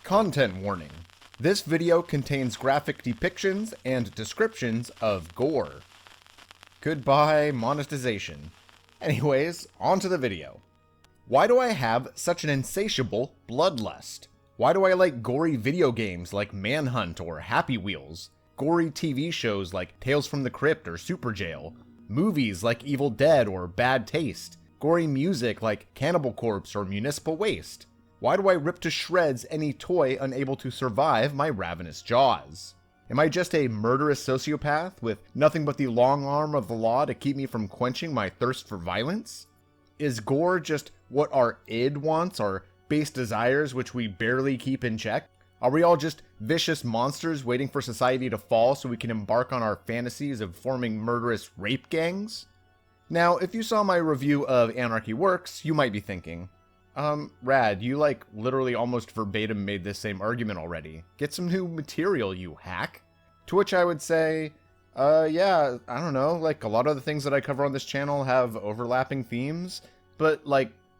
Content warning. This video contains graphic depictions and descriptions of gore. Goodbye, monetization. Anyways, on to the video. Why do I have such an insatiable bloodlust? Why do I like gory video games like Manhunt or Happy Wheels? Gory TV shows like Tales from the Crypt or Super Jail? Movies like Evil Dead or Bad Taste? Gory music like Cannibal Corpse or Municipal Waste? Why do I rip to shreds any toy unable to survive my ravenous jaws? Am I just a murderous sociopath with nothing but the long arm of the law to keep me from quenching my thirst for violence? Is gore just what our id wants, our base desires which we barely keep in check? Are we all just vicious monsters waiting for society to fall so we can embark on our fantasies of forming murderous rape gangs? Now, if you saw my review of Anarchy Works, you might be thinking, Rad, you literally almost verbatim made this same argument already. Get some new material, you hack. To which I would say, yeah, I don't know, a lot of the things that I cover on this channel have overlapping themes, but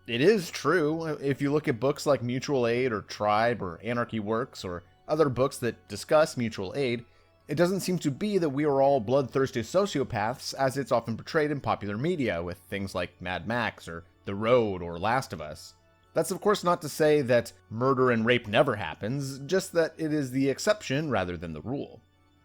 it is true. If you look at books like Mutual Aid or Tribe or Anarchy Works or other books that discuss mutual aid, it doesn't seem to be that we are all bloodthirsty sociopaths as it's often portrayed in popular media with things like Mad Max or The Road or Last of Us. That's of course not to say that murder and rape never happens, just that it is the exception rather than the rule.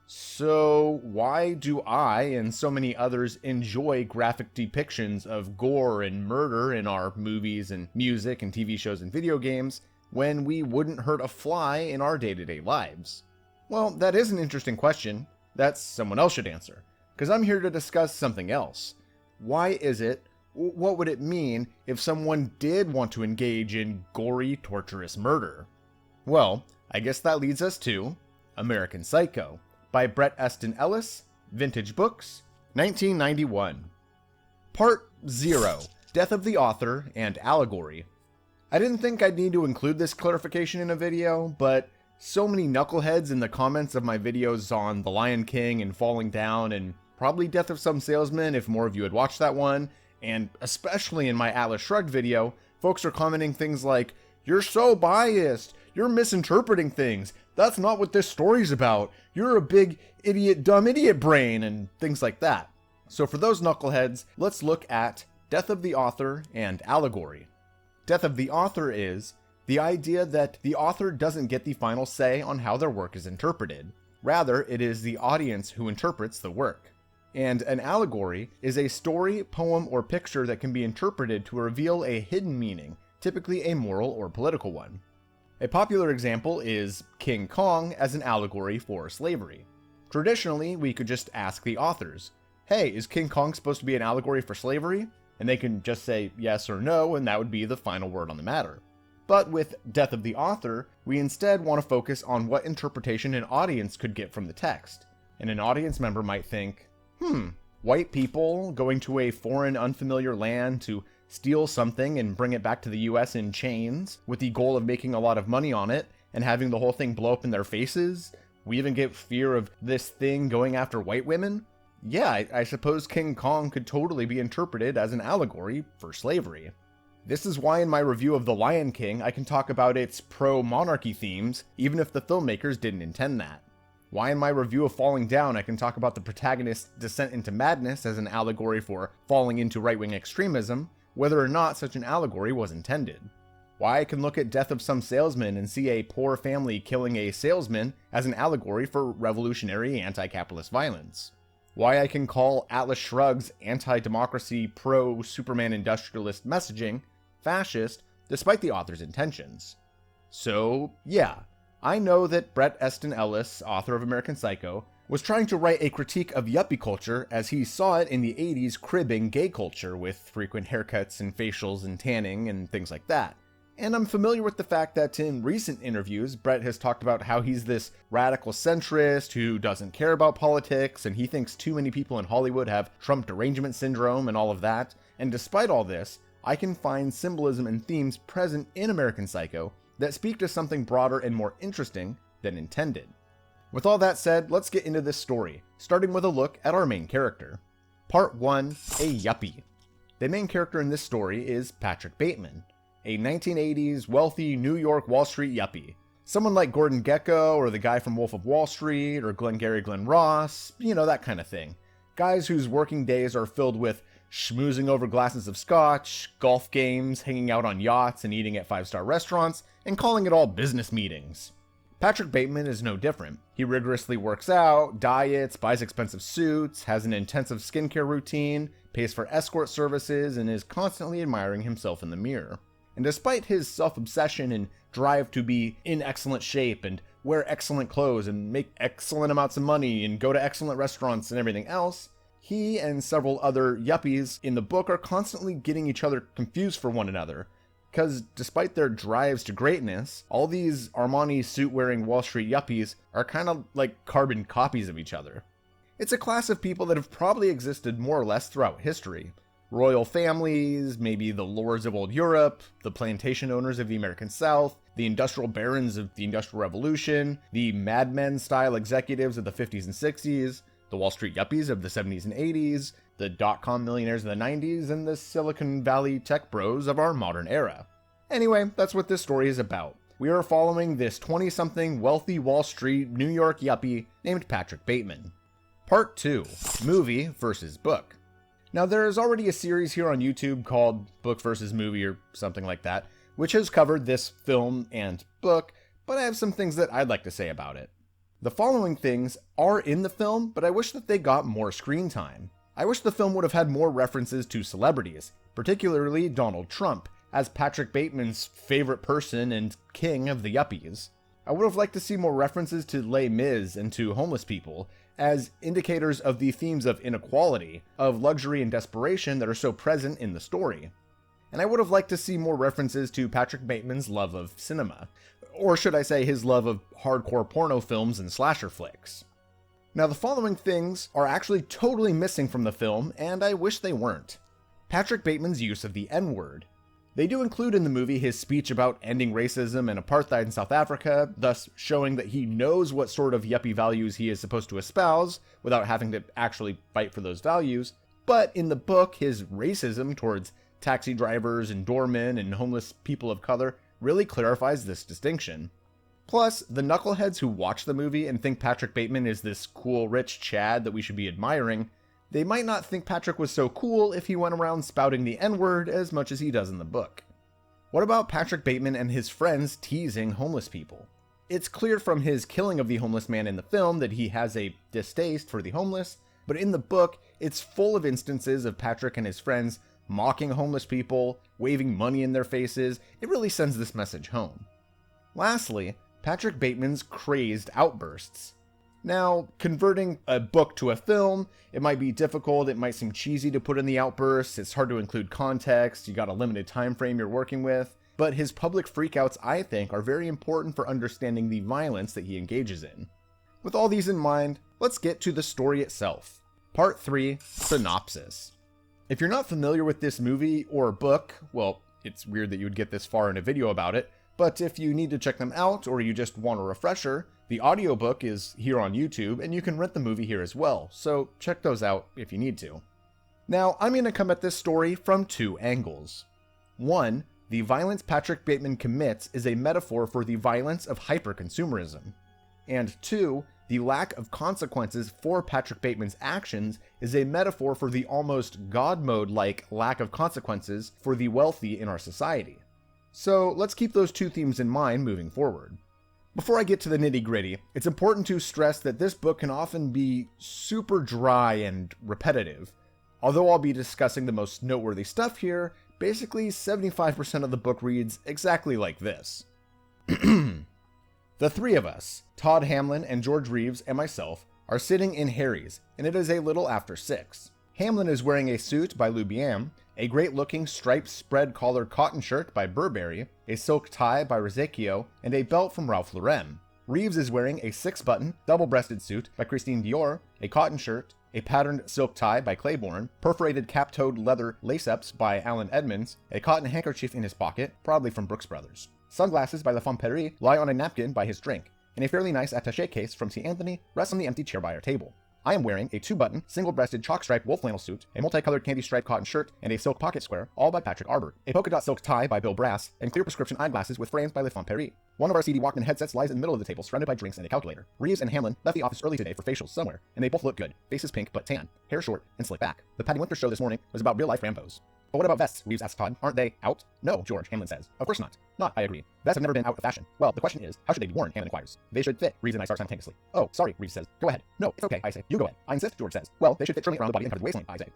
So why do I and so many others enjoy graphic depictions of gore and murder in our movies and music and TV shows and video games when we wouldn't hurt a fly in our day-to-day lives? Well, that is an interesting question that someone else should answer, because I'm here to discuss something else. Why is it? What would it mean if someone did want to engage in gory, torturous murder? Well, I guess that leads us to American Psycho by Bret Easton Ellis, Vintage Books, 1991. Part 0, Death of the Author and Allegory. I didn't think I'd need to include this clarification in a video, but so many knuckleheads in the comments of my videos on The Lion King and Falling Down, and probably Death of Some Salesman if more of you had watched that one, and especially in my Atlas Shrugged video, folks are commenting things like, "You're so biased, you're misinterpreting things, that's not what this story's about, you're a big idiot dumb idiot brain," and things like that. So for those knuckleheads, let's look at Death of the Author and Allegory. Death of the Author is the idea that the author doesn't get the final say on how their work is interpreted. Rather, it is the audience who interprets the work. And an allegory is a story, poem, or picture that can be interpreted to reveal a hidden meaning, typically a moral or political one. A popular example is King Kong as an allegory for slavery. Traditionally, we could just ask the authors, hey, is King Kong supposed to be an allegory for slavery? And they can just say yes or no, and that would be the final word on the matter. But with Death of the Author, we instead want to focus on what interpretation an audience could get from the text. And an audience member might think, white people going to a foreign unfamiliar land to steal something and bring it back to the US in chains with the goal of making a lot of money on it and having the whole thing blow up in their faces? We even get fear of this thing going after white women? Yeah, I suppose King Kong could totally be interpreted as an allegory for slavery. This is why in my review of The Lion King I can talk about its pro-monarchy themes even if the filmmakers didn't intend that. Why in my review of Falling Down I can talk about the protagonist's descent into madness as an allegory for falling into right-wing extremism, whether or not such an allegory was intended. Why I can look at Death of Some Salesman and see a poor family killing a salesman as an allegory for revolutionary anti-capitalist violence. Why I can call Atlas Shrugged's anti-democracy, pro-Superman industrialist messaging fascist despite the author's intentions. So, yeah. I know that Bret Easton Ellis, author of American Psycho, was trying to write a critique of yuppie culture as he saw it in the 80s cribbing gay culture with frequent haircuts and facials and tanning and things like that. And I'm familiar with the fact that in recent interviews, Bret has talked about how he's this radical centrist who doesn't care about politics and he thinks too many people in Hollywood have Trump derangement syndrome and all of that. And despite all this, I can find symbolism and themes present in American Psycho that speak to something broader and more interesting than intended. With all that said, let's get into this story, starting with a look at our main character. Part 1, a Yuppie. The main character in this story is Patrick Bateman, a 1980s wealthy New York Wall Street yuppie, Someone like Gordon Gekko or the guy from Wolf of Wall Street or Glengarry Glen Ross, that kind of thing. Guys whose working days are filled with schmoozing over glasses of scotch, golf games, hanging out on yachts and eating at 5-star restaurants, and calling it all business meetings. Patrick Bateman is no different. He rigorously works out, diets, buys expensive suits, has an intensive skincare routine, pays for escort services, and is constantly admiring himself in the mirror. And despite his self-obsession and drive to be in excellent shape and wear excellent clothes and make excellent amounts of money and go to excellent restaurants and everything else, he and several other yuppies in the book are constantly getting each other confused for one another. Because despite their drives to greatness, all these Armani suit-wearing Wall Street yuppies are kind of like carbon copies of each other. It's a class of people that have probably existed more or less throughout history. Royal families, maybe the lords of old Europe, the plantation owners of the American South, the industrial barons of the Industrial Revolution, the Mad Men-style executives of the 50s and 60s, the Wall Street yuppies of the 70s and 80s, the dot-com millionaires of the 90s, and the Silicon Valley tech bros of our modern era. Anyway, that's what this story is about. We are following this 20-something wealthy Wall Street New York yuppie named Patrick Bateman. Part 2, Movie versus Book. Now, there is already a series here on YouTube called Book vs. Movie or something like that, which has covered this film and book, but I have some things that I'd like to say about it. The following things are in the film, but I wish that they got more screen time. I wish the film would have had more references to celebrities, particularly Donald Trump, as Patrick Bateman's favorite person and king of the yuppies. I would have liked to see more references to Les Mis and to homeless people, as indicators of the themes of inequality, of luxury and desperation that are so present in the story. And I would have liked to see more references to Patrick Bateman's love of cinema, or should I say his love of hardcore porno films and slasher flicks. Now, the following things are actually totally missing from the film, and I wish they weren't. Patrick Bateman's use of the N-word. They do include in the movie his speech about ending racism and apartheid in South Africa, thus showing that he knows what sort of yuppie values he is supposed to espouse without having to actually fight for those values. But in the book, his racism towards taxi drivers and doormen and homeless people of color really clarifies this distinction. Plus, the knuckleheads who watch the movie and think Patrick Bateman is this cool, rich Chad that we should be admiring, they might not think Patrick was so cool if he went around spouting the N-word as much as he does in the book. What about Patrick Bateman and his friends teasing homeless people? It's clear from his killing of the homeless man in the film that he has a distaste for the homeless, but in the book, it's full of instances of Patrick and his friends mocking homeless people, waving money in their faces. It really sends this message home. Lastly, Patrick Bateman's crazed outbursts. Now, converting a book to a film, it might be difficult, it might seem cheesy to put in the outbursts, it's hard to include context, you got a limited time frame you're working with, but his public freakouts, I think, are very important for understanding the violence that he engages in. With all these in mind, let's get to the story itself. Part 3, Synopsis. If you're not familiar with this movie or book, well, it's weird that you would get this far in a video about it, but if you need to check them out or you just want a refresher, the audiobook is here on YouTube and you can rent the movie here as well, so check those out if you need to. Now, I'm going to come at this story from 2 angles. 1, the violence Patrick Bateman commits is a metaphor for the violence of hyperconsumerism. And 2, the lack of consequences for Patrick Bateman's actions is a metaphor for the almost God mode-like lack of consequences for the wealthy in our society. So let's keep those 2 themes in mind moving forward. Before I get to the nitty-gritty, it's important to stress that this book can often be super dry and repetitive. Although I'll be discussing the most noteworthy stuff here, basically 75% of the book reads exactly like this. The 3 of us, Todd Hamlin and George Reeves and myself, are sitting in Harry's, and it is a little after 6. Hamlin is wearing a suit by Lubiam, a great-looking striped spread-collar cotton shirt by Burberry, a silk tie by Rizzacchio, and a belt from Ralph Lauren. Reeves is wearing a 6-button, double-breasted suit by Christian Dior, a cotton shirt, a patterned silk tie by Claiborne, perforated cap-toed leather lace-ups by Alan Edmonds, a cotton handkerchief in his pocket, probably from Brooks Brothers. Sunglasses by La Femme Paris lie on a napkin by his drink, and a fairly nice attaché case from St. Anthony rests on the empty chair by our table. I am wearing a 2-button, single-breasted, chalk-striped wool flannel suit, a multicolored candy-striped cotton shirt, and a silk pocket square, all by Patrick Arbor, a polka-dot silk tie by Bill Brass, and clear prescription eyeglasses with frames by Le Fond Perry. One of our CD Walkman headsets lies in the middle of the table, surrounded by drinks and a calculator. Reeves and Hamlin left the office early today for facials somewhere, and they both look good. Faces pink but tan, hair short and slick back. The Patty Winter show this morning was about real-life Rambos. But what about vests? Reeves asks Todd. Aren't they out? No, George, Hamlin says. Of course not. Not, I agree. Vests have never been out of fashion. Well, the question is, how should they be worn? Hamlin inquires. They should fit, Reeves and I start simultaneously. Oh, sorry, Reeves says. Go ahead. No, it's okay, I say. You go ahead. I insist, George says. Well, they should fit firmly around the body and cover the waistline, I say.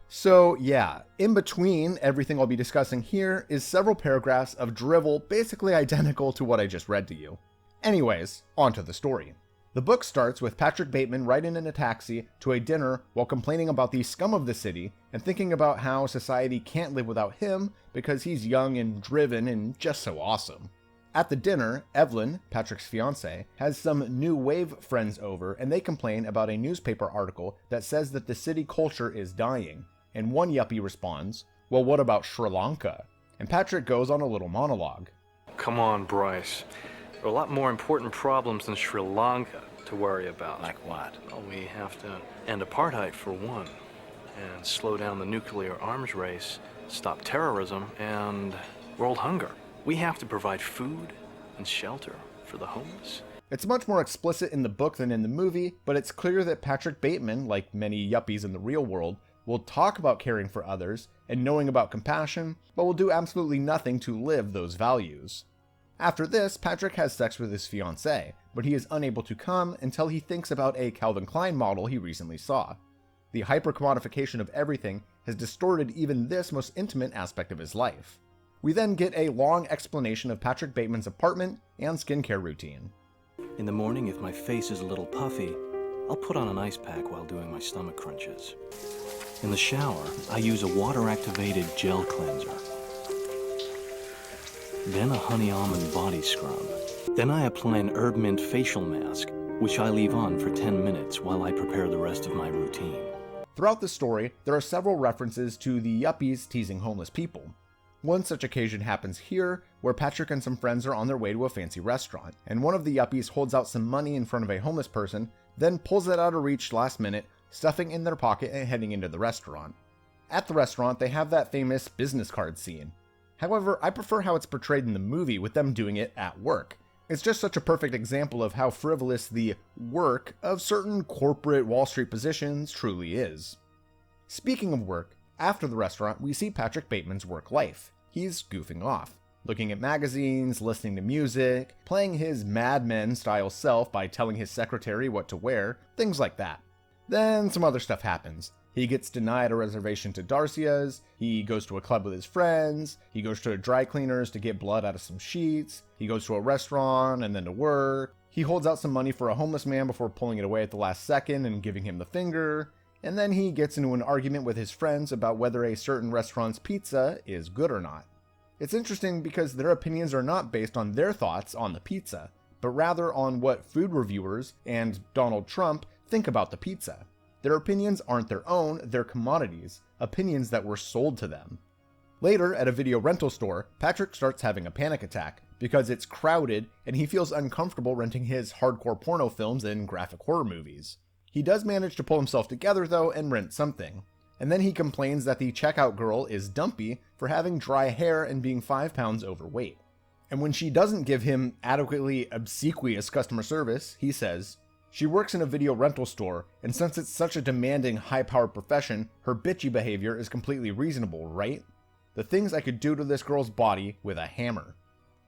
So, yeah, in between everything I'll be discussing here is several paragraphs of drivel basically identical to what I just read to you. Anyways, on to the story. The book starts with Patrick Bateman riding in a taxi to a dinner while complaining about the scum of the city and thinking about how society can't live without him because he's young and driven and just so awesome. At the dinner, Evelyn, Patrick's fiancée, has some new wave friends over and they complain about a newspaper article that says that the city culture is dying. And one yuppie responds, well, what about Sri Lanka? And Patrick goes on a little monologue. Come on, Bryce. There are a lot more important problems than Sri Lanka to worry about. Like what? Well, we have to end apartheid for one, and slow down the nuclear arms race, stop terrorism, and world hunger. We have to provide food and shelter for the homeless. It's much more explicit in the book than in the movie, but it's clear that Patrick Bateman, like many yuppies in the real world, will talk about caring for others and knowing about compassion, but will do absolutely nothing to live those values. After this, Patrick has sex with his fiancée, but he is unable to come until he thinks about a Calvin Klein model he recently saw. The hyper-commodification of everything has distorted even this most intimate aspect of his life. We then get a long explanation of Patrick Bateman's apartment and skincare routine. In the morning, if my face is a little puffy, I'll put on an ice pack while doing my stomach crunches. In the shower, I use a water-activated gel cleanser. Then a honey almond body scrub. Then I apply an herb mint facial mask, which I leave on for 10 minutes while I prepare the rest of my routine. Throughout the story, there are several references to the yuppies teasing homeless people. One such occasion happens here, where Patrick and some friends are on their way to a fancy restaurant, and one of the yuppies holds out some money in front of a homeless person, then pulls it out of reach last minute, stuffing in their pocket and heading into the restaurant. At the restaurant, they have that famous business card scene. However, I prefer how it's portrayed in the movie with them doing it at work. It's just such a perfect example of how frivolous the work of certain corporate Wall Street positions truly is. Speaking of work, after the restaurant, we see Patrick Bateman's work life. He's goofing off, looking at magazines, listening to music, playing his Mad Men style self by telling his secretary what to wear, things like that. Then some other stuff happens. He gets denied a reservation to Darcia's, he goes to a club with his friends, he goes to a dry cleaner's to get blood out of some sheets, he goes to a restaurant and then to work, he holds out some money for a homeless man before pulling it away at the last second and giving him the finger, and then he gets into an argument with his friends about whether a certain restaurant's pizza is good or not. It's interesting because their opinions are not based on their thoughts on the pizza, but rather on what food reviewers and Donald Trump think about the pizza. Their opinions aren't their own, they're commodities, opinions that were sold to them. Later, at a video rental store, Patrick starts having a panic attack because it's crowded and he feels uncomfortable renting his hardcore porno films and graphic horror movies. He does manage to pull himself together though and rent something. And then he complains that the checkout girl is dumpy for having dry hair and being 5 pounds overweight. And when she doesn't give him adequately obsequious customer service, he says, "She works in a video rental store, and since it's such a demanding, high-powered profession, her bitchy behavior is completely reasonable, right? The things I could do to this girl's body with a hammer."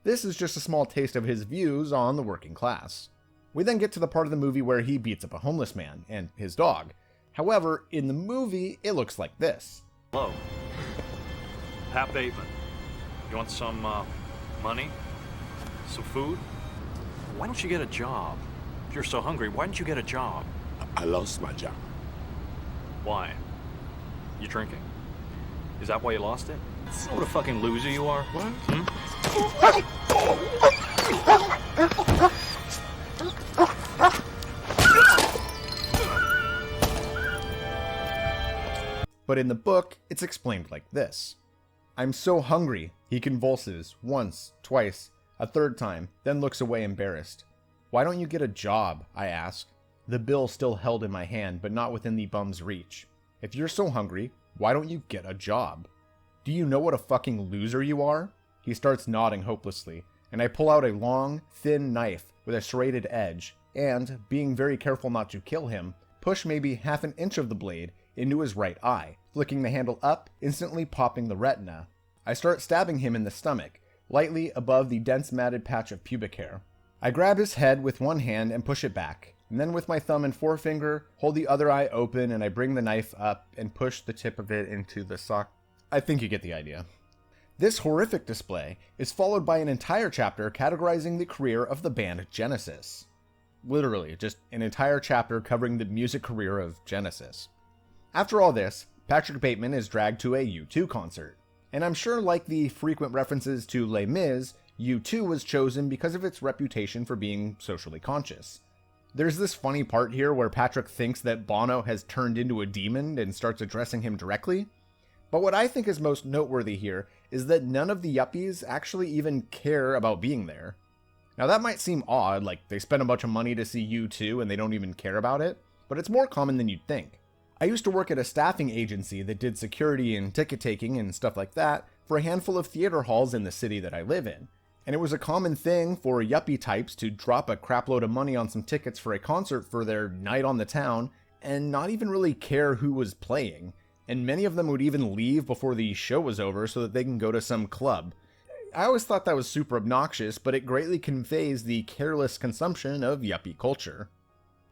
This is just a small taste of his views on the working class. We then get to the part of the movie where he beats up a homeless man and his dog. However, in the movie, it looks like this. Hello. Pat Bateman. You want some, money? Some food? Why don't you get a job? If you're so hungry, why don't you get a job? I lost my job. Why? You drinking? Is that why you lost it? You know what a fucking loser you are? What? But in the book, it's explained like this. "I'm so hungry," he convulses once, twice, a third time, then looks away embarrassed. "Why don't you get a job?" I ask. the bill still held in my hand, but not within the bum's reach. If you're so hungry, why don't you get a job? Do you know what a fucking loser you are? He starts nodding hopelessly, and I pull out a long, thin knife with a serrated edge, and, being very careful not to kill him, push maybe half an inch of the blade into his right eye, flicking the handle up, instantly popping the retina. I start stabbing him in the stomach, lightly above the dense matted patch of pubic hair. I grab his head with one hand and push it back, and then with my thumb and forefinger, hold the other eye open, and I bring the knife up and push the tip of it into the sock. I think you get the idea. This horrific display is followed by an entire chapter categorizing the career of the band Genesis. Literally, just an entire chapter covering the music career of Genesis. After all this, Patrick Bateman is dragged to a U2 concert. And I'm sure, like the frequent references to Les Mis, U2 was chosen because of its reputation for being socially conscious. There's this funny part here where Patrick thinks that Bono has turned into a demon and starts addressing him directly. But what I think is most noteworthy here is that none of the Yuppies actually even care about being there. Now that might seem odd, like they spend a bunch of money to see U2 and they don't even care about it, but it's more common than you'd think. I used to work at a staffing agency that did security and ticket taking and stuff like that for a handful of theater halls in the city that I live in. And it was a common thing for yuppie types to drop a crapload of money on some tickets for a concert for their night on the town and not even really care who was playing. And many of them would even leave before the show was over so that they can go to some club. I always thought that was super obnoxious, but it greatly conveys the careless consumption of yuppie culture.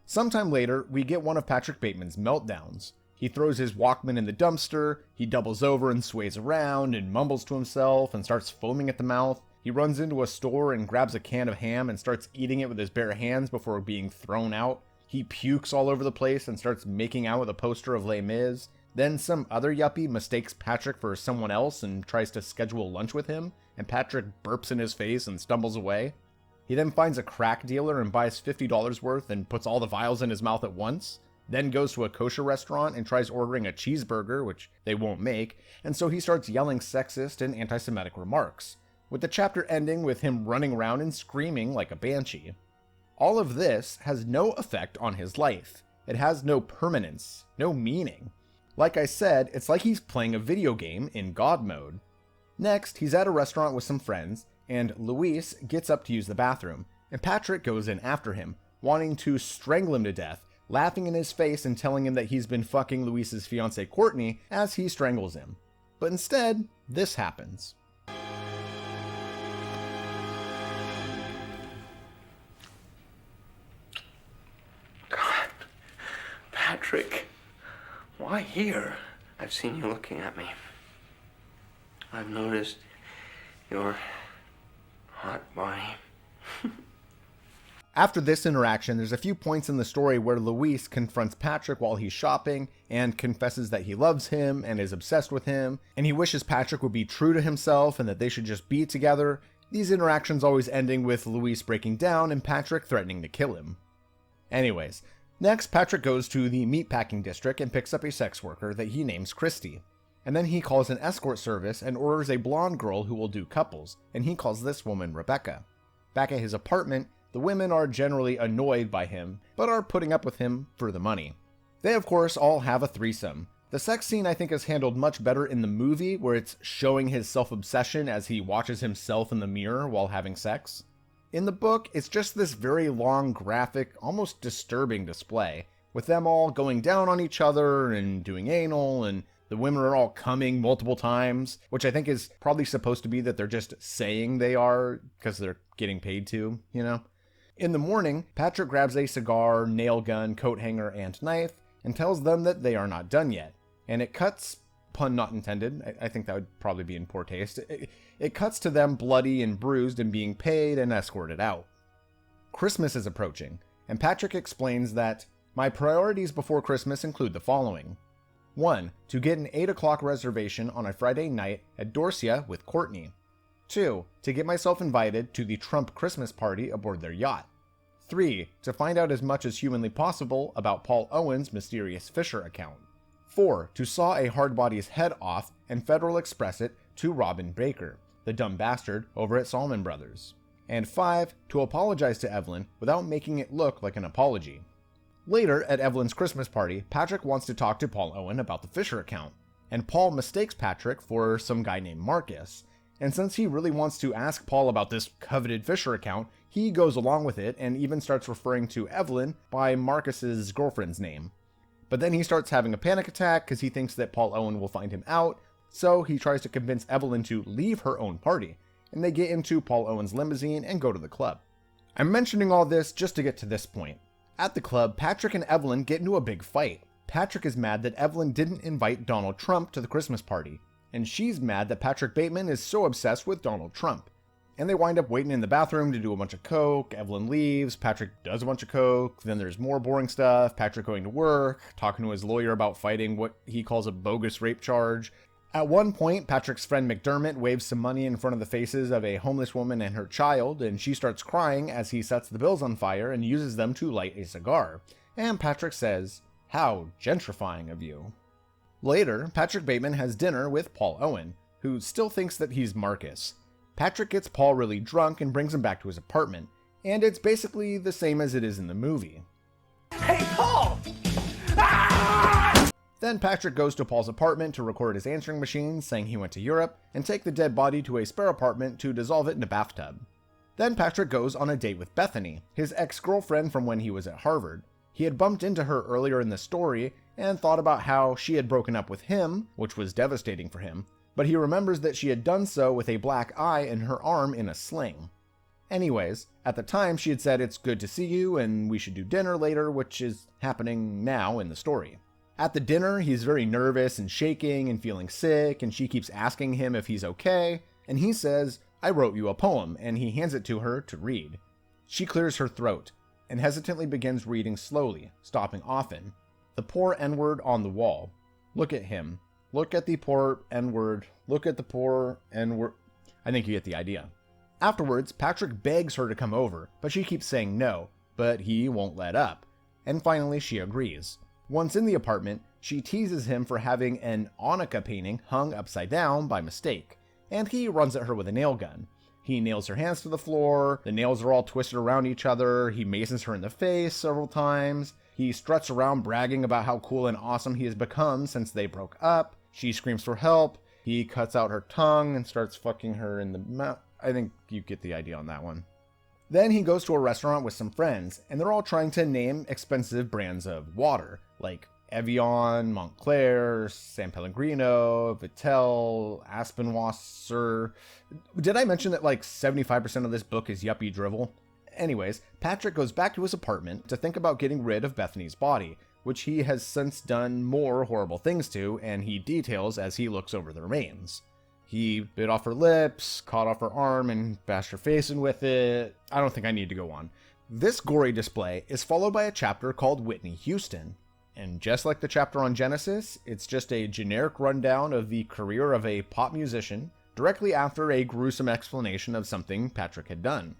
Sometime later, we get one of Patrick Bateman's meltdowns. He throws his Walkman in the dumpster, he doubles over and sways around and mumbles to himself and starts foaming at the mouth. He runs into a store and grabs a can of ham and starts eating it with his bare hands before being thrown out. He pukes all over the place and starts making out with a poster of Les Mis. Then some other yuppie mistakes Patrick for someone else and tries to schedule lunch with him, and Patrick burps in his face and stumbles away. He then finds a crack dealer and buys $50 worth and puts all the vials in his mouth at once, then goes to a kosher restaurant and tries ordering a cheeseburger, which they won't make, and so he starts yelling sexist and anti-Semitic remarks, with the chapter ending with him running around and screaming like a banshee. All of this has no effect on his life. It has no permanence, no meaning. Like I said, it's like he's playing a video game in God mode. Next, he's at a restaurant with some friends, and Luis gets up to use the bathroom, and Patrick goes in after him, wanting to strangle him to death, laughing in his face and telling him that he's been fucking Luis's fiancée Courtney as he strangles him. But instead, this happens. God, Patrick, why here? I've seen you looking at me. I've noticed your hot body. After this interaction, there's a few points in the story where Luis confronts Patrick while he's shopping and confesses that he loves him and is obsessed with him, and he wishes Patrick would be true to himself and that they should just be together. These interactions always ending with Luis breaking down and Patrick threatening to kill him. Anyways, next Patrick goes to the meatpacking district and picks up a sex worker that he names Christy. And then he calls an escort service and orders a blonde girl who will do couples, and he calls this woman Rebecca. Back at his apartment, the women are generally annoyed by him, but are putting up with him for the money. They of course all have a threesome. The sex scene I think is handled much better in the movie, where it's showing his self-obsession as he watches himself in the mirror while having sex. In the book, it's just this very long, graphic, almost disturbing display, with them all going down on each other and doing anal, and the women are all coming multiple times, which I think is probably supposed to be that they're just saying they are because they're getting paid to, you know? In the morning, Patrick grabs a cigar, nail gun, coat hanger, and knife, and tells them that they are not done yet. And it cuts, pun not intended, I think that would probably be in poor taste, it cuts to them bloody and bruised and being paid and escorted out. Christmas is approaching, and Patrick explains that, "My priorities before Christmas include the following. 1. To get an 8 o'clock reservation on a Friday night at Dorsia with Courtney. 2. To get myself invited to the Trump Christmas party aboard their yacht. 3. To find out as much as humanly possible about Paul Owen's mysterious Fisher account. 4. To saw a hardbody's head off and Federal Express it to Robin Baker, the dumb bastard over at Salmon Brothers. And 5. To apologize to Evelyn without making it look like an apology." Later, at Evelyn's Christmas party, Patrick wants to talk to Paul Owen about the Fisher account, and Paul mistakes Patrick for some guy named Marcus. And since he really wants to ask Paul about this coveted Fisher account, he goes along with it and even starts referring to Evelyn by Marcus's girlfriend's name. But then he starts having a panic attack because he thinks that Paul Owen will find him out, so he tries to convince Evelyn to leave her own party, and they get into Paul Owen's limousine and go to the club. I'm mentioning all this just to get to this point. At the club, Patrick and Evelyn get into a big fight. Patrick is mad that Evelyn didn't invite Donald Trump to the Christmas party, and she's mad that Patrick Bateman is so obsessed with Donald Trump. And they wind up waiting in the bathroom to do a bunch of coke. Evelyn leaves, Patrick does a bunch of coke, then there's more boring stuff, Patrick going to work, talking to his lawyer about fighting what he calls a bogus rape charge. At one point, Patrick's friend McDermott waves some money in front of the faces of a homeless woman and her child, and she starts crying as he sets the bills on fire and uses them to light a cigar. And Patrick says, "How gentrifying of you." Later, Patrick Bateman has dinner with Paul Owen, who still thinks that he's Marcus. Patrick gets Paul really drunk and brings him back to his apartment, and it's basically the same as it is in the movie. Hey, Paul! Then Patrick goes to Paul's apartment to record his answering machine saying he went to Europe, and take the dead body to a spare apartment to dissolve it in a bathtub. Then Patrick goes on a date with Bethany, his ex-girlfriend from when he was at Harvard. He had bumped into her earlier in the story and thought about how she had broken up with him, which was devastating for him, but he remembers that she had done so with a black eye and her arm in a sling. Anyways, at the time she had said it's good to see you and we should do dinner later, which is happening now in the story. At the dinner, he's very nervous and shaking and feeling sick, and she keeps asking him if he's okay, and he says, "I wrote you a poem," and he hands it to her to read. She clears her throat and hesitantly begins reading slowly, stopping often. "The poor N-word on the wall. Look at him. Look at the poor N-word. Look at the poor N-word." I think you get the idea. Afterwards, Patrick begs her to come over, but she keeps saying no, but he won't let up. And finally, she agrees. Once in the apartment, she teases him for having an Hanukkah painting hung upside down by mistake, and he runs at her with a nail gun. He nails her hands to the floor, the nails are all twisted around each other, he mazes her in the face several times, he struts around bragging about how cool and awesome he has become since they broke up, she screams for help, he cuts out her tongue and starts fucking her in the mouth. I think you get the idea on that one. Then he goes to a restaurant with some friends, and they're all trying to name expensive brands of water, like Evian, Montclair, San Pellegrino, Vittel, Aspenwasser. Did I mention that like 75% of this book is yuppie drivel? Anyways, Patrick goes back to his apartment to think about getting rid of Bethany's body, which he has since done more horrible things to, and he details as he looks over the remains. He bit off her lips, caught off her arm, and bashed her face in with it. I don't think I need to go on. This gory display is followed by a chapter called Whitney Houston. And just like the chapter on Genesis, it's just a generic rundown of the career of a pop musician, directly after a gruesome explanation of something Patrick had done.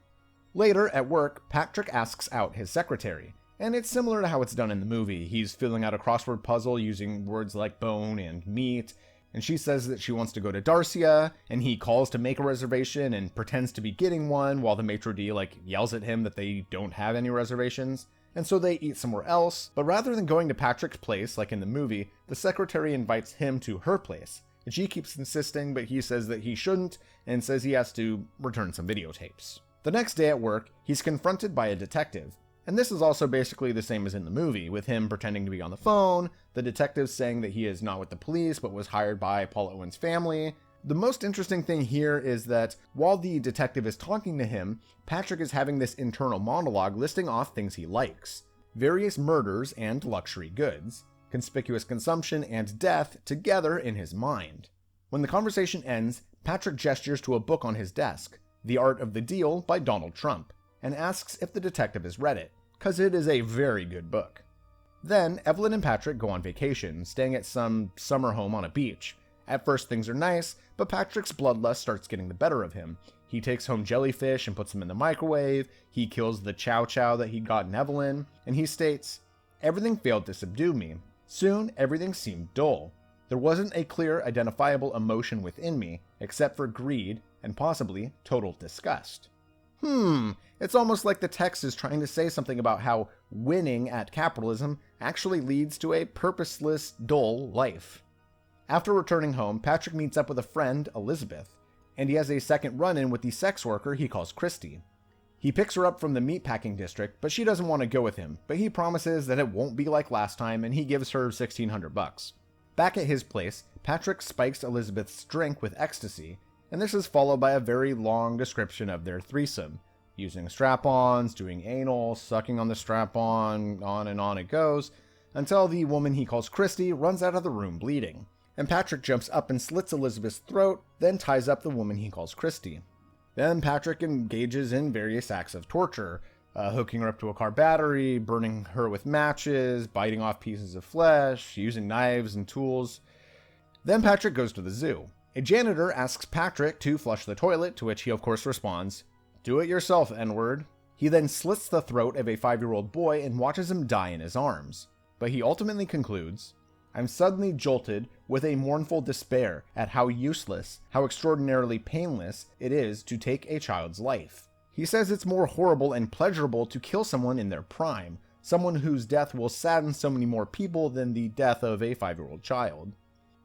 Later, at work, Patrick asks out his secretary, and it's similar to how it's done in the movie. He's filling out a crossword puzzle using words like bone and meat, and she says that she wants to go to Darcia, and he calls to make a reservation and pretends to be getting one while the maitre d' yells at him that they don't have any reservations. And so they eat somewhere else, but rather than going to Patrick's place like in the movie, the secretary invites him to her place. And she keeps insisting, but he says that he shouldn't, and says he has to return some videotapes. The next day at work, he's confronted by a detective. And this is also basically the same as in the movie, with him pretending to be on the phone, the detective saying that he is not with the police but was hired by Paul Owen's family. The most interesting thing here is that while the detective is talking to him, Patrick is having this internal monologue listing off things he likes. Various murders and luxury goods, conspicuous consumption and death together in his mind. When the conversation ends, Patrick gestures to a book on his desk, The Art of the Deal by Donald Trump, and asks if the detective has read it, cause it is a very good book. Then, Evelyn and Patrick go on vacation, staying at some summer home on a beach. At first things are nice, but Patrick's bloodlust starts getting the better of him. He takes home jellyfish and puts them in the microwave, he kills the chow chow that he'd gotten Evelyn, and he states, "Everything failed to subdue me. Soon everything seemed dull. There wasn't a clear, identifiable emotion within me, except for greed and possibly total disgust." It's almost like the text is trying to say something about how winning at capitalism actually leads to a purposeless, dull life. After returning home, Patrick meets up with a friend, Elizabeth, and he has a second run-in with the sex worker he calls Christy. He picks her up from the meatpacking district, but she doesn't want to go with him, but he promises that it won't be like last time, and he gives her $1,600. Back at his place, Patrick spikes Elizabeth's drink with ecstasy, and this is followed by a very long description of their threesome, using strap-ons, doing anal, sucking on the strap-on and on it goes, until the woman he calls Christy runs out of the room bleeding, and Patrick jumps up and slits Elizabeth's throat, then ties up the woman he calls Christy. Then Patrick engages in various acts of torture, hooking her up to a car battery, burning her with matches, biting off pieces of flesh, using knives and tools. Then Patrick goes to the zoo. A janitor asks Patrick to flush the toilet, to which he of course responds, "Do it yourself, N-word." He then slits the throat of a 5-year-old boy and watches him die in his arms. But he ultimately concludes, "I'm suddenly jolted with a mournful despair at how useless, how extraordinarily painless it is to take a child's life." He says it's more horrible and pleasurable to kill someone in their prime, someone whose death will sadden so many more people than the death of a 5-year-old child.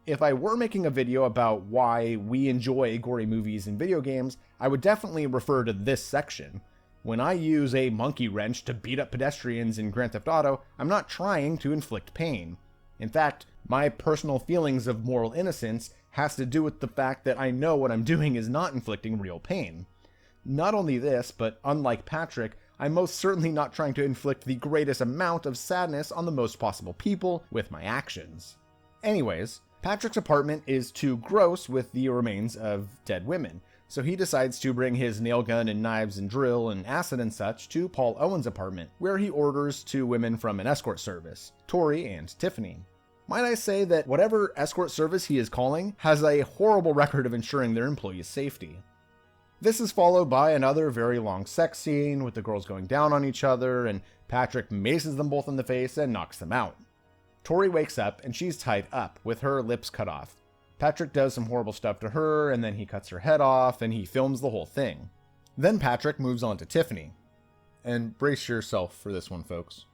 If I were making a video about why we enjoy gory movies and video games, I would definitely refer to this section. When I use a monkey wrench to beat up pedestrians in Grand Theft Auto, I'm not trying to inflict pain. In fact, my personal feelings of moral innocence has to do with the fact that I know what I'm doing is not inflicting real pain. Not only this, but unlike Patrick, I'm most certainly not trying to inflict the greatest amount of sadness on the most possible people with my actions. Anyways, Patrick's apartment is too gross with the remains of dead women, so he decides to bring his nail gun and knives and drill and acid and such to Paul Owen's apartment, where he orders 2 women from an escort service, Tori and Tiffany. Might I say that whatever escort service he is calling has a horrible record of ensuring their employees' safety. This is followed by another very long sex scene with the girls going down on each other, and Patrick maces them both in the face and knocks them out. Tori wakes up and she's tied up with her lips cut off. Patrick does some horrible stuff to her and then he cuts her head off and he films the whole thing. Then Patrick moves on to Tiffany. And brace yourself for this one, folks.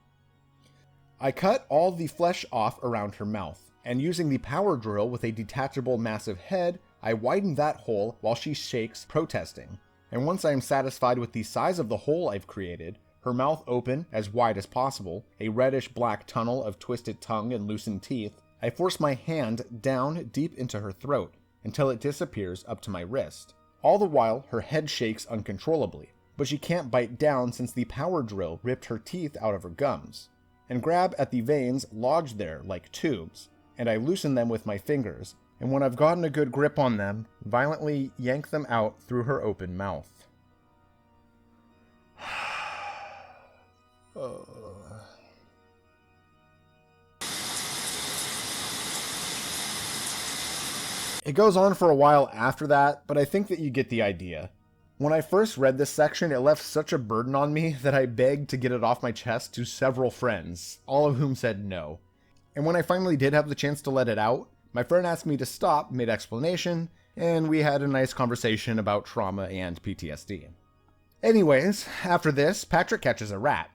"I cut all the flesh off around her mouth, and using the power drill with a detachable massive head, I widen that hole while she shakes, protesting. And once I am satisfied with the size of the hole I've created, her mouth open as wide as possible, a reddish-black tunnel of twisted tongue and loosened teeth, I force my hand down deep into her throat until it disappears up to my wrist. All the while, her head shakes uncontrollably, but she can't bite down since the power drill ripped her teeth out of her gums, and grab at the veins lodged there like tubes, and I loosen them with my fingers, and when I've gotten a good grip on them, violently yank them out through her open mouth." It goes on for a while after that, but I think that you get the idea. When I first read this section, it left such a burden on me that I begged to get it off my chest to several friends, all of whom said no. And when I finally did have the chance to let it out, my friend asked me to stop mid-explanation, and we had a nice conversation about trauma and PTSD. Anyways, after this, Patrick catches a rat.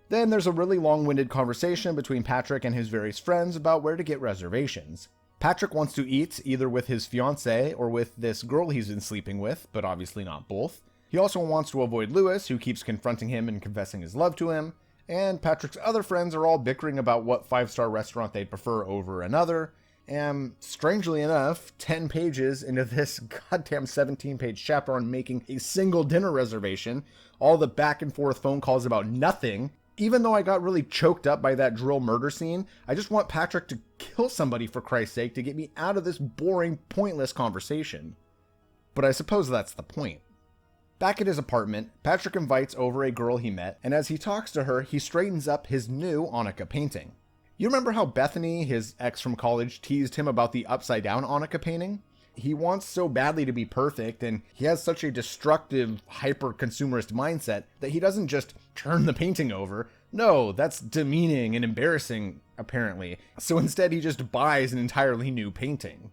Then there's a really long-winded conversation between Patrick and his various friends about where to get reservations. Patrick wants to eat either with his fiancée or with this girl he's been sleeping with, but obviously not both. He also wants to avoid Lewis, who keeps confronting him and confessing his love to him, and Patrick's other friends are all bickering about what 5-star restaurant they'd prefer over another, and strangely enough, 10 pages into this goddamn 17-page chapter on making a single dinner reservation, all the back and forth phone calls about nothing. Even though I got really choked up by that drill murder scene, I just want Patrick to kill somebody for Christ's sake to get me out of this boring, pointless conversation. But I suppose that's the point. Back at his apartment, Patrick invites over a girl he met, and as he talks to her, he straightens up his new Hanukkah painting. You remember how Bethany, his ex from college, teased him about the upside-down Hanukkah painting? He wants so badly to be perfect, and he has such a destructive, hyper-consumerist mindset that he doesn't just turn the painting over. No, that's demeaning and embarrassing, apparently. So instead, he just buys an entirely new painting.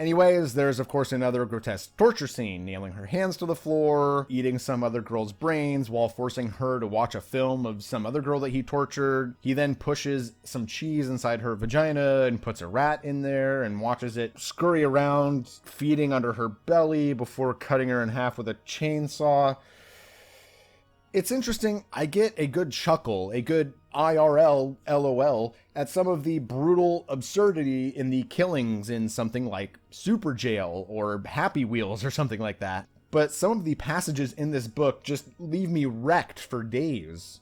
Anyways, there's of course another grotesque torture scene, nailing her hands to the floor, eating some other girl's brains while forcing her to watch a film of some other girl that he tortured. He then pushes some cheese inside her vagina and puts a rat in there and watches it scurry around, feeding under her belly before cutting her in half with a chainsaw. It's interesting, I get a good chuckle, a good IRL LOL at some of the brutal absurdity in the killings in something like Super Jail or Happy Wheels or something like that. But some of the passages in this book just leave me wrecked for days.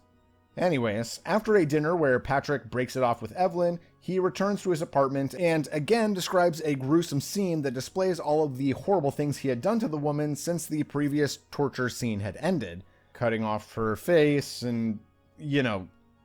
Anyways, after a dinner where Patrick breaks it off with Evelyn, he returns to his apartment and again describes a gruesome scene that displays all of the horrible things he had done to the woman since the previous torture scene had ended. Cutting off her face and,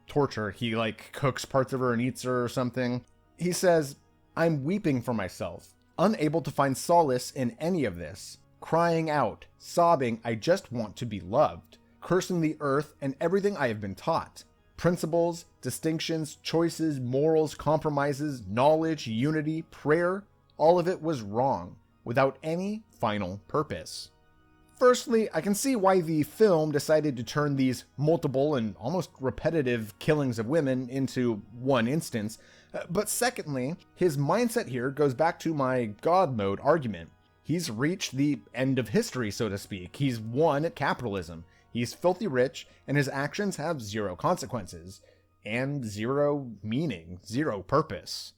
torture. He cooks parts of her and eats her or something. He says, "I'm weeping for myself, unable to find solace in any of this, crying out, sobbing, I just want to be loved, cursing the earth and everything I have been taught. Principles, distinctions, choices, morals, compromises, knowledge, unity, prayer, all of it was wrong, without any final purpose." Firstly, I can see why the film decided to turn these multiple and almost repetitive killings of women into one instance, but secondly, his mindset here goes back to my God mode argument. He's reached the end of history, so to speak. He's won at capitalism. He's filthy rich, and his actions have zero consequences, and zero meaning, zero purpose.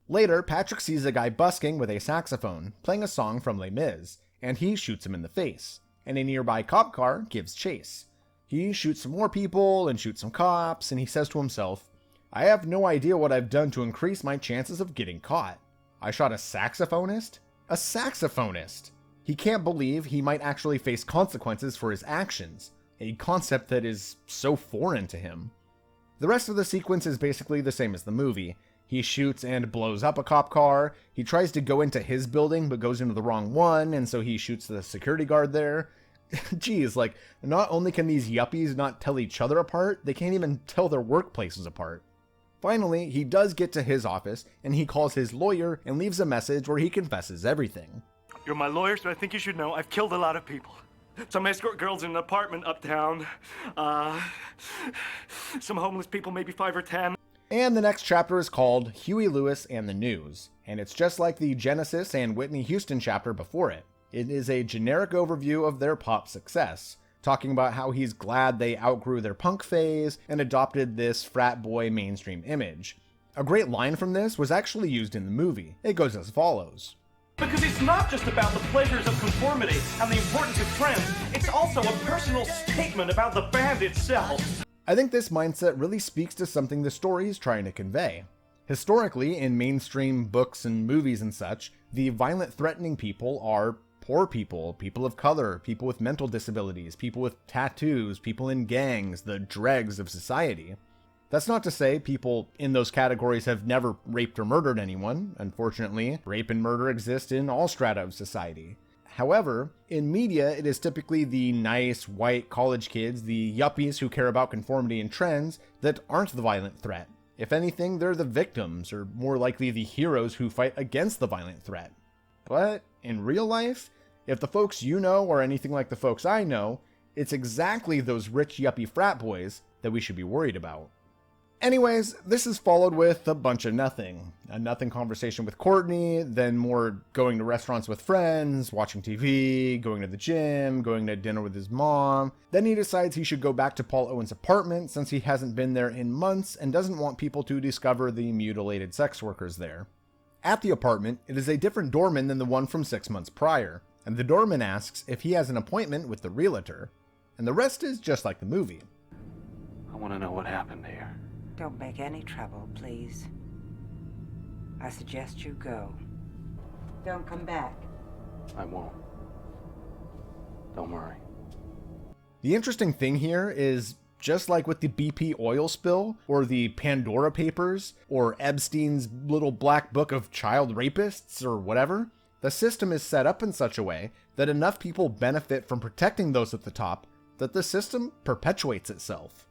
Later, Patrick sees a guy busking with a saxophone, playing a song from Les Mis, and he shoots him in the face, and a nearby cop car gives chase. He shoots some more people and shoots some cops, and he says to himself, "I have no idea what I've done to increase my chances of getting caught. I shot a saxophonist? A saxophonist!" He can't believe he might actually face consequences for his actions, a concept that is so foreign to him. The rest of the sequence is basically the same as the movie. He shoots and blows up a cop car. He tries to go into his building, but goes into the wrong one, and so he shoots the security guard there. Geez, not only can these yuppies not tell each other apart, they can't even tell their workplaces apart. Finally, he does get to his office, and he calls his lawyer and leaves a message where he confesses everything. You're my lawyer, so I think you should know I've killed a lot of people. Some escort girls in an apartment uptown. Some homeless people, maybe 5 or 10. And the next chapter is called Huey Lewis and the News, and it's just like the Genesis and Whitney Houston chapter before it. It is a generic overview of their pop success, talking about how he's glad they outgrew their punk phase and adopted this frat boy mainstream image. A great line from this was actually used in the movie. It goes as follows. Because it's not just about the pleasures of conformity and the importance of trends, it's also a personal statement about the band itself. I think this mindset really speaks to something the story is trying to convey. Historically, in mainstream books and movies and such, the violent threatening people are poor people, people of color, people with mental disabilities, people with tattoos, people in gangs, the dregs of society. That's not to say people in those categories have never raped or murdered anyone. Unfortunately, rape and murder exist in all strata of society. However, in media, it is typically the nice, white college kids, the yuppies who care about conformity and trends, that aren't the violent threat. If anything, they're the victims, or more likely the heroes who fight against the violent threat. But in real life, if the folks you know are anything like the folks I know, it's exactly those rich yuppie frat boys that we should be worried about. Anyways, this is followed with a bunch of nothing. A nothing conversation with Courtney, then more going to restaurants with friends, watching TV, going to the gym, going to dinner with his mom. Then he decides he should go back to Paul Owen's apartment since he hasn't been there in months and doesn't want people to discover the mutilated sex workers there. At the apartment, it is a different doorman than the one from 6 months prior, and the doorman asks if he has an appointment with the realtor. And the rest is just like the movie. I want to know what happened here. Don't make any trouble, please. I suggest you go. Don't come back. I won't. Don't worry. The interesting thing here is, just like with the BP oil spill, or the Pandora Papers, or Epstein's little black book of child rapists, or whatever, the system is set up in such a way that enough people benefit from protecting those at the top that the system perpetuates itself.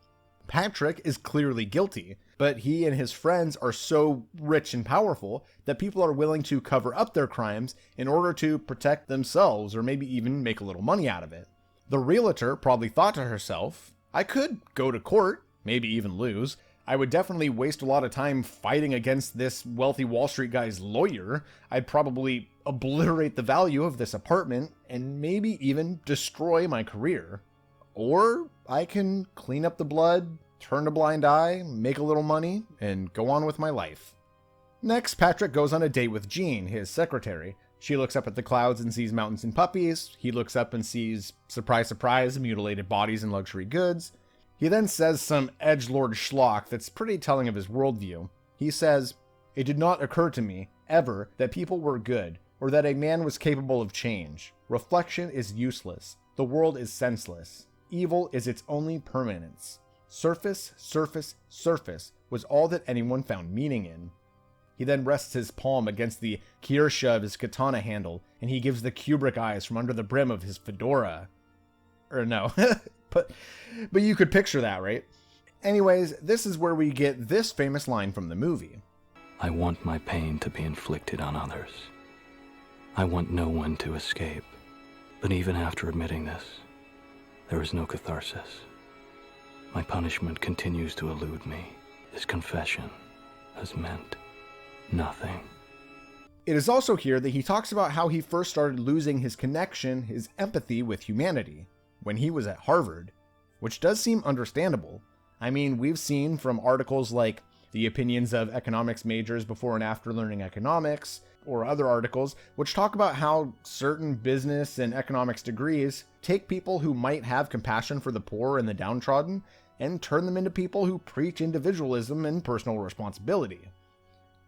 Patrick is clearly guilty, but he and his friends are so rich and powerful that people are willing to cover up their crimes in order to protect themselves or maybe even make a little money out of it. The realtor probably thought to herself, I could go to court, maybe even lose. I would definitely waste a lot of time fighting against this wealthy Wall Street guy's lawyer. I'd probably obliterate the value of this apartment and maybe even destroy my career. Or I can clean up the blood, turn a blind eye, make a little money, and go on with my life. Next, Patrick goes on a date with Jean, his secretary. She looks up at the clouds and sees mountains and puppies. He looks up and sees, surprise, surprise, mutilated bodies and luxury goods. He then says some edgelord schlock that's pretty telling of his worldview. He says, "It did not occur to me, ever, that people were good, or that a man was capable of change. Reflection is useless. The world is senseless. Evil is its only permanence. Surface, surface, surface was all that anyone found meaning in." He then rests his palm against the Kirsha of his katana handle, and he gives the Kubrick eyes from under the brim of his fedora. Or no, but you could picture that, right? Anyways, this is where we get this famous line from the movie. I want my pain to be inflicted on others. I want no one to escape. But even after admitting this, there is no catharsis. My punishment continues to elude me. This confession has meant nothing. It is also here that he talks about how he first started losing his connection, his empathy with humanity, when he was at Harvard, which does seem understandable. I mean, we've seen from articles like The Opinions of Economics Majors Before and After Learning Economics, or other articles, which talk about how certain business and economics degrees take people who might have compassion for the poor and the downtrodden and turn them into people who preach individualism and personal responsibility.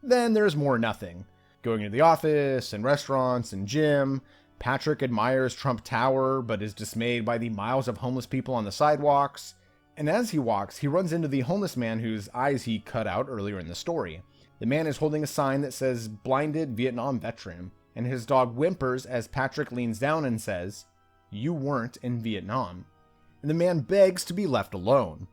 Then there's more nothing. Going to the office and restaurants and gym. Patrick admires Trump Tower, but is dismayed by the miles of homeless people on the sidewalks. And as he walks, he runs into the homeless man whose eyes he cut out earlier in the story. The man is holding a sign that says "Blinded Vietnam Veteran," and his dog whimpers as Patrick leans down and says, "You weren't in Vietnam." And the man begs to be left alone.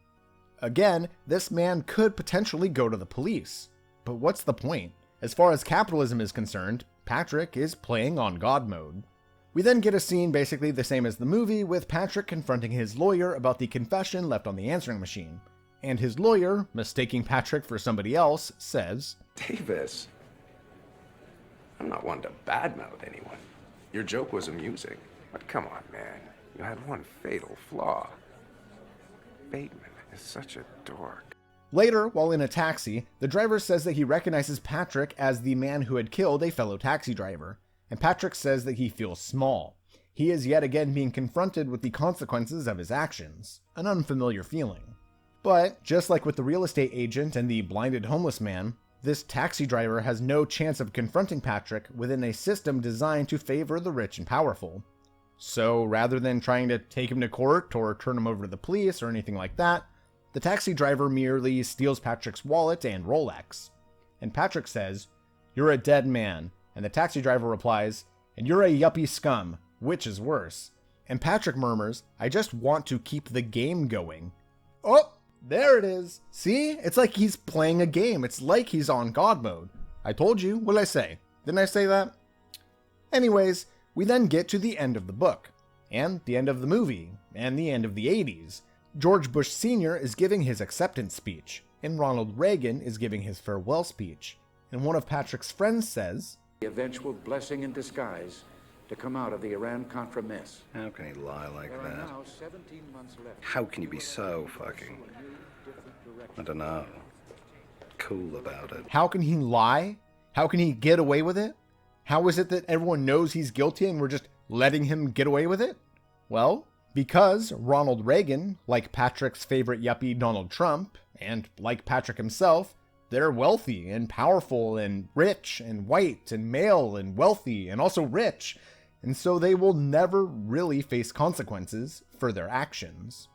Again, this man could potentially go to the police. But what's the point? As far as capitalism is concerned, Patrick is playing on God mode. We then get a scene basically the same as the movie, with Patrick confronting his lawyer about the confession left on the answering machine. And his lawyer, mistaking Patrick for somebody else, says, Davis, I'm not one to badmouth anyone. Your joke was amusing, but come on, man. You had one fatal flaw. Bateman is such a dork. Later, while in a taxi, the driver says that he recognizes Patrick as the man who had killed a fellow taxi driver, and Patrick says that he feels small. He is yet again being confronted with the consequences of his actions, an unfamiliar feeling. But, just like with the real estate agent and the blinded homeless man, this taxi driver has no chance of confronting Patrick within a system designed to favor the rich and powerful. So, rather than trying to take him to court or turn him over to the police or anything like that, the taxi driver merely steals Patrick's wallet and Rolex. And Patrick says, "You're a dead man." And the taxi driver replies, "And you're a yuppie scum. Which is worse?" And Patrick murmurs, "I just want to keep the game going." Oh, there it is. See? It's like he's playing a game. It's like he's on God mode. I told you. What did I say? Didn't I say that? Anyways, we then get to the end of the book, and the end of the movie, and the end of the 80s. George Bush Sr. is giving his acceptance speech, and Ronald Reagan is giving his farewell speech. And one of Patrick's friends says, "The eventual blessing in disguise to come out of the Iran-Contra mess." How can he lie like There are that? now 17 months left. How can you be so fucking, I don't know, cool about it? how can he lie? How can he get away with it? How is it that everyone knows he's guilty and we're just letting him get away with it? Well, because Ronald Reagan, like Patrick's favorite yuppie Donald Trump, and like Patrick himself, they're wealthy and powerful and rich and white and male and wealthy and also rich, and so they will never really face consequences for their actions.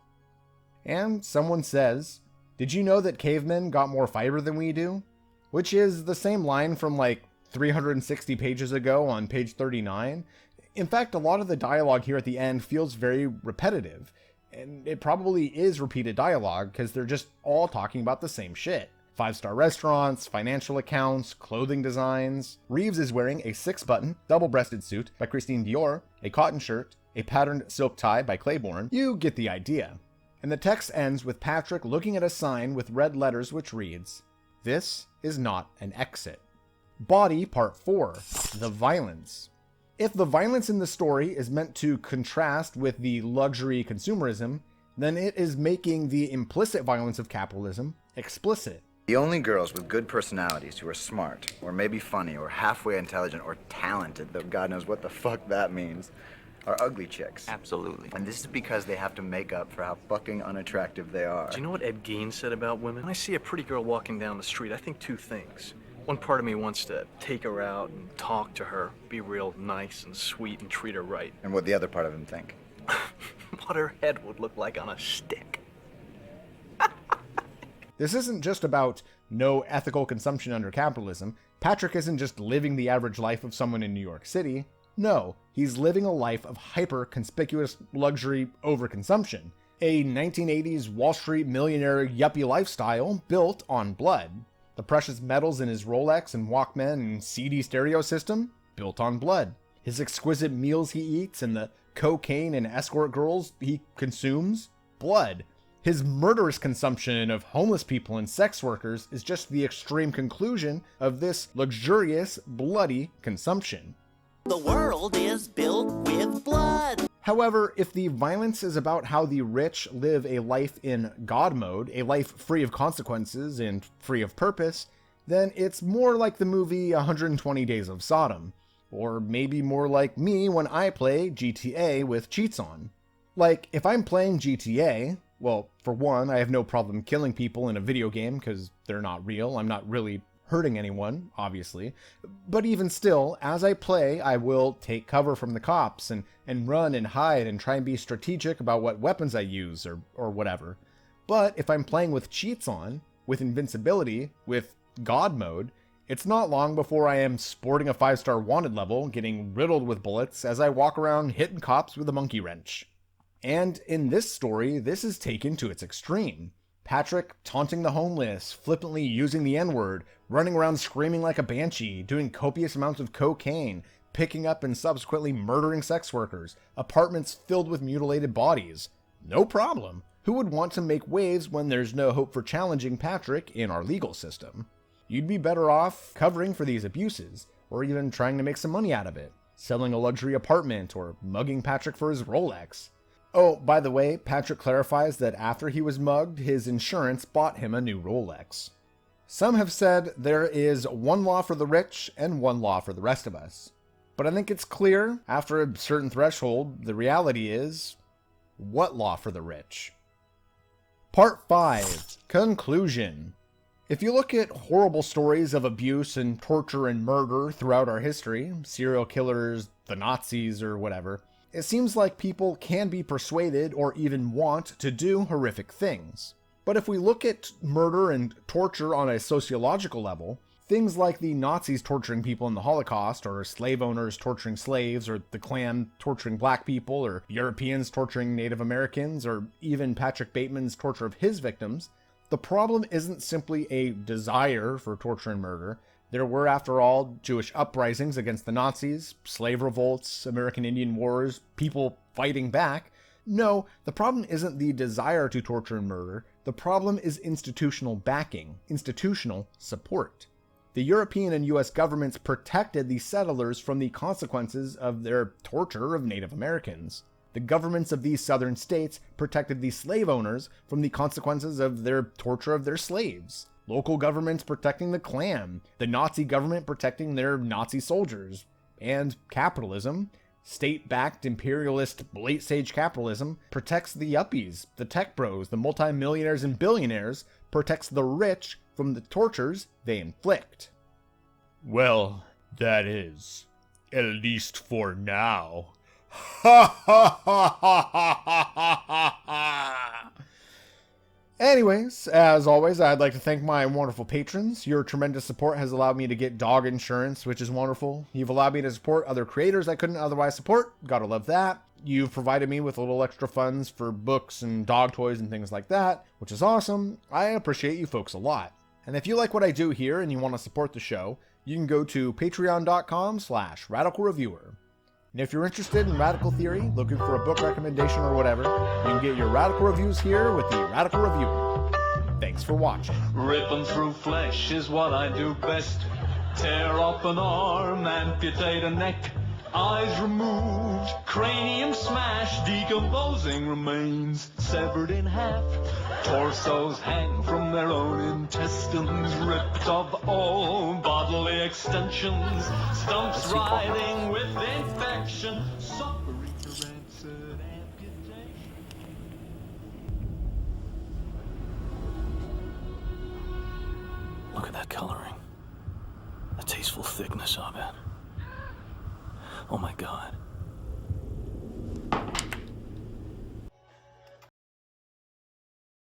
And someone says, "Did you know that cavemen got more fiber than we do?" Which is the same line from like 360 pages ago on page 39. In fact, a lot of the dialogue here at the end feels very repetitive. And it probably is repeated dialogue because they're just all talking about the same shit. 5-star restaurants, financial accounts, clothing designs. Reeves is wearing a 6-button, double-breasted suit by Christine Dior, a cotton shirt, a patterned silk tie by Claiborne. You get the idea. And the text ends with Patrick looking at a sign with red letters which reads, "This is not an exit." Body Part 4, The Violence. If the violence in the story is meant to contrast with the luxury consumerism, then it is making the implicit violence of capitalism explicit. The only girls with good personalities who are smart, or maybe funny, or halfway intelligent, or talented, though God knows what the fuck that means, are ugly chicks. Absolutely. And this is because they have to make up for how fucking unattractive they are. Do you know what Ed Gein said about women? When I see a pretty girl walking down the street, I think two things. One part of me wants to take her out and talk to her, be real nice and sweet and treat her right. And what the other part of him think. What her head would look like on a stick. This isn't just about no ethical consumption under capitalism. Patrick isn't just living the average life of someone in New York City. No, he's living a life of hyper-conspicuous luxury overconsumption. A 1980s Wall Street millionaire yuppie lifestyle built on blood. The precious metals in his Rolex and Walkman and CD stereo system, built on blood. His exquisite meals he eats and the cocaine and escort girls he consumes, blood. His murderous consumption of homeless people and sex workers is just the extreme conclusion of this luxurious, bloody consumption. The world is built with blood. However, if the violence is about how the rich live a life in God mode, a life free of consequences and free of purpose, then it's more like the movie 120 Days of Sodom. Or maybe more like me when I play GTA with cheats on. Like, if I'm playing GTA, well, for one, I have no problem killing people in a video game because they're not real. I'm not really hurting anyone, obviously. But even still, as I play, I will take cover from the cops and run and hide and try and be strategic about what weapons I use or whatever. But if I'm playing with cheats on, with invincibility, with God mode, it's not long before I am sporting a 5-star wanted level, getting riddled with bullets as I walk around hitting cops with a monkey wrench. And in this story, this is taken to its extreme. Patrick taunting the homeless, flippantly using the N-word, running around screaming like a banshee, doing copious amounts of cocaine, picking up and subsequently murdering sex workers, apartments filled with mutilated bodies. No problem. Who would want to make waves when there's no hope for challenging Patrick in our legal system? You'd be better off covering for these abuses, or even trying to make some money out of it, selling a luxury apartment or mugging Patrick for his Rolex. Oh, by the way, Patrick clarifies that after he was mugged, his insurance bought him a new Rolex. Some have said there is one law for the rich and one law for the rest of us. But I think it's clear, after a certain threshold, the reality is, what law for the rich? Part 5, Conclusion. If you look at horrible stories of abuse and torture and murder throughout our history, serial killers, the Nazis, or whatever, it seems like people can be persuaded or even want to do horrific things. But if we look at murder and torture on a sociological level, things like the Nazis torturing people in the Holocaust, or slave owners torturing slaves, or the Klan torturing black people, or Europeans torturing Native Americans, or even Patrick Bateman's torture of his victims, the problem isn't simply a desire for torture and murder. There were, after all, Jewish uprisings against the Nazis, slave revolts, American Indian Wars, people fighting back. No, the problem isn't the desire to torture and murder. The problem is institutional backing, institutional support. The European and US governments protected the settlers from the consequences of their torture of Native Americans. The governments of these southern states protected the slave owners from the consequences of their torture of their slaves. Local governments protecting the Klan, the Nazi government protecting their Nazi soldiers, and capitalism, state-backed imperialist late-stage capitalism, protects the yuppies, the tech bros, the multimillionaires and billionaires, protects the rich from the tortures they inflict. Well, that is, at least for now. Ha ha ha ha ha ha ha! Anyways, as always, I'd like to thank my wonderful patrons. Your tremendous support has allowed me to get dog insurance, which is wonderful. You've allowed me to support other creators I couldn't otherwise support. Gotta love that. You've provided me with a little extra funds for books and dog toys and things like that, which is awesome. I appreciate you folks a lot. And if you like what I do here and you want to support the show, you can go to patreon.com/radicalreviewer. And if you're interested in radical theory, looking for a book recommendation or whatever, you can get your radical reviews here with the Radical Reviewer. Thanks for watching. Ripping through flesh is what I do best. Tear up an arm, amputate a neck. Eyes removed, cranium smashed, decomposing remains severed in half. Torsos hang from their own intestines, ripped of all bodily extensions. Stumps writhing with infection, suffering a rancid amputation. Look at that coloring. The tasteful thickness of it. Oh my God.